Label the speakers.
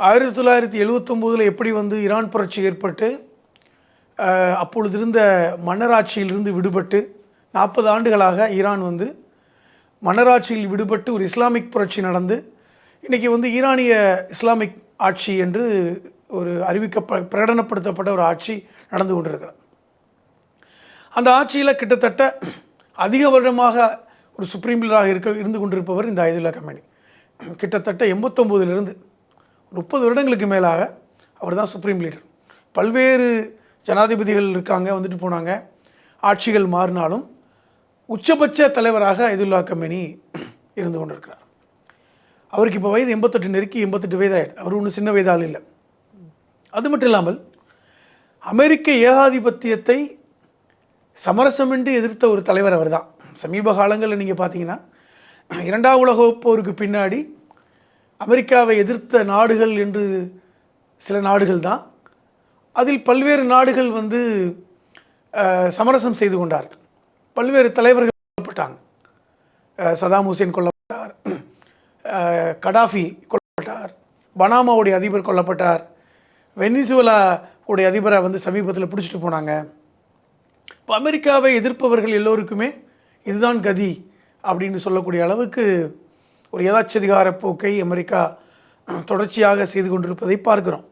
Speaker 1: 1979 எப்படி வந்து ஈரான் புரட்சி ஏற்பட்டு அப்பொழுது இருந்த மன்னராட்சியிலிருந்து விடுபட்டு 40 ஆண்டுகளாக ஈரான் வந்து மன்னராட்சியில் விடுபட்டு ஒரு இஸ்லாமிக் புரட்சி நடந்து இன்றைக்கி வந்து ஈரானிய இஸ்லாமிக் ஆட்சி என்று ஒரு பிரகடனப்படுத்தப்பட்ட ஒரு ஆட்சி நடந்து கொண்டிருக்கிறது. அந்த ஆட்சியில் கிட்டத்தட்ட அதிக வருடமாக ஒரு சுப்ரீம் லீடராக இருந்து கொண்டிருப்பவர் இந்த அயதுல்லா கமேனி. கிட்டத்தட்ட 89லிருந்து 30 வருடங்களுக்கு மேலாக அவர் தான் சுப்ரீம் லீடர். பல்வேறு ஜனாதிபதிகள் இருக்காங்க, வந்துட்டு போனாங்க, ஆட்சிகள் மாறினாலும் உச்சபட்ச தலைவராக அயதுல்லா கமேனி இருந்து கொண்டிருக்கிறார். அவருக்கு இப்போ வயது 88 நெருக்கி 88 வயதாயிடுது. அவர் ஒன்றும் சின்ன வயதால் இல்லை. அது மட்டும் இல்லாமல் அமெரிக்க ஏகாதிபத்தியத்தை சமரசமின்றி எதிர்த்த ஒரு தலைவர் அவர் தான். சமீப காலங்களில் நீங்கள் பார்த்தீங்கன்னா 2ஆம் உலகப் போருக்கு பின்னாடி அமெரிக்காவை எதிர்த்த நாடுகள் என்று சில நாடுகள் தான். அதில் பல்வேறு நாடுகள் வந்து சமரசம் செய்து கொண்டார்கள். பல்வேறு தலைவர்கள் கொல்லப்பட்டாங்க. சதாம் ஹுசேன் கொல்லப்பட்டார், கடாஃபி கொல்லப்பட்டார், பனாமாவுடைய அதிபர் கொல்லப்பட்டார், வெனிசுவேலாவுடைய அதிபரை வந்து சமீபத்தில் பிடிச்சிட்டு போனாங்க. இப்போ அமெரிக்காவை எதிர்ப்பவர்கள் எல்லோருக்குமே இதுதான் கதி அப்படின்னு சொல்லக்கூடிய அளவுக்கு ஒரு யதாச்சதிகார போக்கை அமெரிக்கா தொடர்ச்சியாக செய்து கொண்டிருப்பதை பார்க்கிறோம்.